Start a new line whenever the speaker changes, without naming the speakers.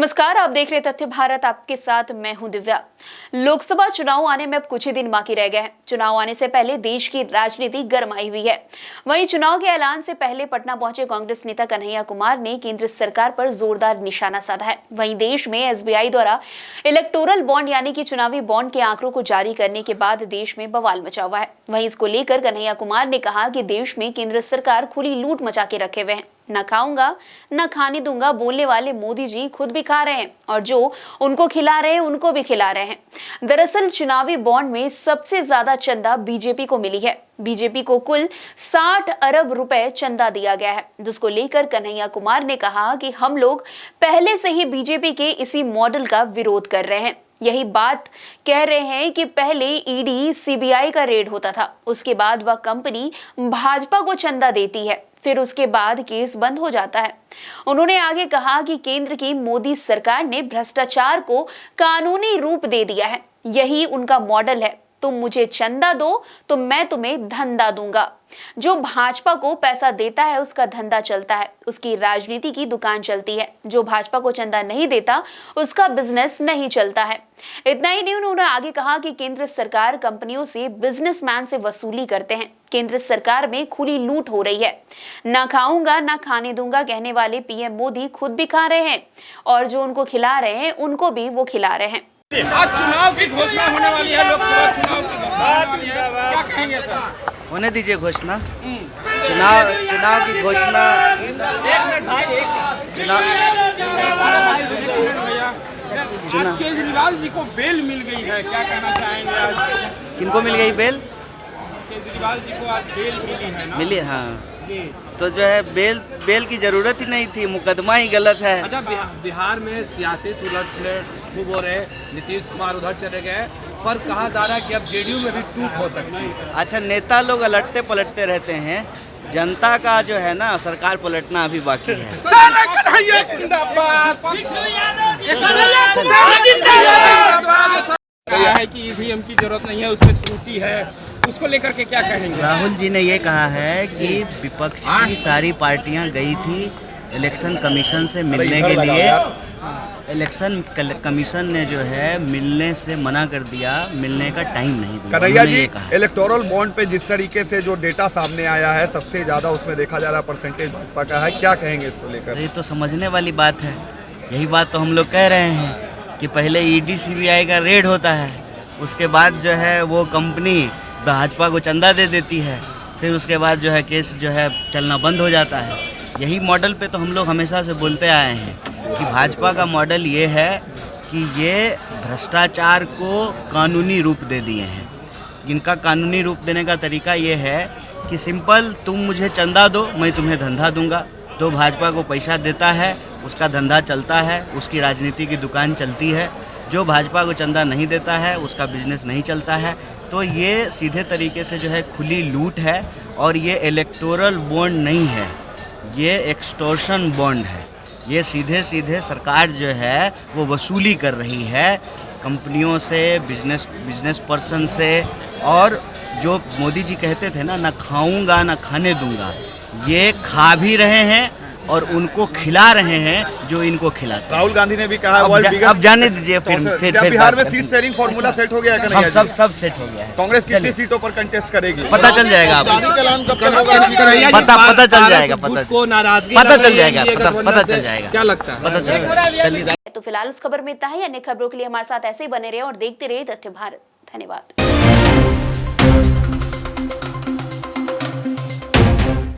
नमस्कार, आप देख रहे तथ्य भारत। आपके साथ मैं हूं दिव्या। लोकसभा चुनाव आने में अब कुछ ही दिन बाकी रह गए हैं। चुनाव आने से पहले देश की राजनीति गरमाई हुई है। वहीं चुनाव के ऐलान से पहले पटना पहुंचे कांग्रेस नेता कन्हैया कुमार ने केंद्र सरकार पर जोरदार निशाना साधा है। वहीं देश में एसबीआई द्वारा इलेक्टोरल बॉन्ड यानी कि चुनावी बॉन्ड के आंकड़ों को जारी करने के बाद देश में बवाल मचा हुआ है। वहीं इसको लेकर कन्हैया कुमार ने कहा कि देश में केंद्र सरकार खुली लूट मचा के रखे हुए हैं। न खाऊंगा न खाने दूंगा बोलने वाले मोदी जी खुद भी खा रहे हैं और जो उनको खिला रहे हैं उनको भी खिला रहे हैं। दरअसल चुनावी बॉन्ड में सबसे ज्यादा चंदा बीजेपी को मिली है। बीजेपी को कुल 60 अरब रुपए चंदा दिया गया है, जिसको लेकर कन्हैया कुमार ने कहा कि हम लोग पहले से ही बीजेपी के इसी मॉडल का विरोध कर रहे हैं। यही बात कह रहे हैं कि पहले ईडी सीबीआई का रेड होता था, उसके बाद वह कंपनी भाजपा को चंदा देती है, फिर उसके बाद केस बंद हो जाता है। उन्होंने आगे कहा कि केंद्र की मोदी सरकार ने भ्रष्टाचार को कानूनी रूप दे दिया है। यही उनका मॉडल है। तुम मुझे चंदा दो तो मैं तुम्हें धंधा दूंगा। जो भाजपा को पैसा देता है उसका धंधा चलता है, उसकी राजनीति की दुकान चलती है। जो भाजपा को चंदा नहीं देता उसका बिजनेस नहीं चलता है। इतना ही नहीं, उन्होंने आगे कहा कि केंद्र सरकार कंपनियों से बिजनेसमैन से वसूली करते हैं। केंद्र सरकार में खुली लूट हो रही है। ना खाऊंगा ना खाने दूंगा कहने वाले पीएम मोदी खुद भी खा रहे हैं और जो उनको खिला रहे हैं उनको भी वो खिला रहे हैं।
आज चुनाव की घोषणा होने वाली है, लोकसभा चुनाव की घोषणा होने वाली है, क्या कहेंगे सर?
होने दीजिए घोषणा। चुनाव की घोषणा।
आज केजरीवाल जी को बेल मिल गई है, क्या कहना चाहेंगे? आज
किनको मिल गई बेल?
केजरीवाल जी को आज बेल मिली है ना?
मिली, हाँ। तो जो है बेल की जरूरत ही नहीं थी, मुकदमा ही गलत है।
अच्छा, बिहार में सियासी उलट-पलट खूब हो रहे, नीतीश कुमार उधर चले गए, पर कहा जा रहा है कि अब जेडीयू में भी टूट हो सकती है।
अच्छा, नेता लोग अलटते पलटते रहते हैं, जनता का जो है ना सरकार पलटना अभी बाकी है।
कहा है कि ईवीएम की जरूरत नहीं है, उसमें त्रुटि है, उसको लेकर के क्या कहेंगे?
राहुल जी ने ये कहा है कि विपक्ष की सारी पार्टियां गई थी इलेक्शन कमीशन से मिलने के लिए। इलेक्शन कमीशन ने जो है मिलने से मना कर दिया, मिलने का टाइम नहीं दिया।
कन्हैया जी, इलेक्टोरल बॉन्ड पे जिस तरीके से जो डेटा सामने आया है, सबसे ज्यादा उसमें देखा जा रहा परसेंटेज भाजपा का है, क्या कहेंगे इसको लेकर?
ये तो समझने वाली बात है। यही बात तो हम लोग कह रहे हैं कि पहले ईडी सीबीआई का रेड होता है, उसके बाद जो है वो कंपनी भाजपा को चंदा दे देती है, फिर उसके बाद जो है केस जो है चलना बंद हो जाता है। यही मॉडल पे तो हम लोग हमेशा से बोलते आए हैं कि भाजपा का मॉडल ये है कि ये भ्रष्टाचार को कानूनी रूप दे दिए हैं। इनका कानूनी रूप देने का तरीका ये है कि सिंपल, तुम मुझे चंदा दो मैं तुम्हें धंधा दूंगा। तो भाजपा को पैसा देता है, उसका धंधा चलता है, उसकी राजनीति की दुकान चलती है। जो भाजपा को चंदा नहीं देता है उसका बिजनेस नहीं चलता है। तो ये सीधे तरीके से जो है खुली लूट है और ये इलेक्टोरल बॉन्ड नहीं है, ये एक्सटॉर्शन बॉन्ड है। ये सीधे सीधे सरकार जो है वो वसूली कर रही है कंपनियों से, बिजनेस पर्सन से। और जो मोदी जी कहते थे ना खाऊंगा ना खाने दूंगा, ये खा भी रहे हैं और उनको खिला रहे हैं जो इनको खिलाते।
राहुल गांधी ने भी कहा
अब जाने दीजिए। फिर
बिहार में सीट शेयरिंग फॉर्मूला सेट हो गया?
हम सब सेट हो गया है।
कांग्रेस कितनी सीटों पर कंटेस्ट करेगी
पता चल जाएगा आपको। पता चल जाएगा, पता चल जाएगा।
क्या लगता है?
पता चल चलिए।
तो फिलहाल इस खबर में इतना ही। अन्य खबरों के लिए हमारे साथ ऐसे ही बने रहे और देखते रहे तथ्य भारत। धन्यवाद।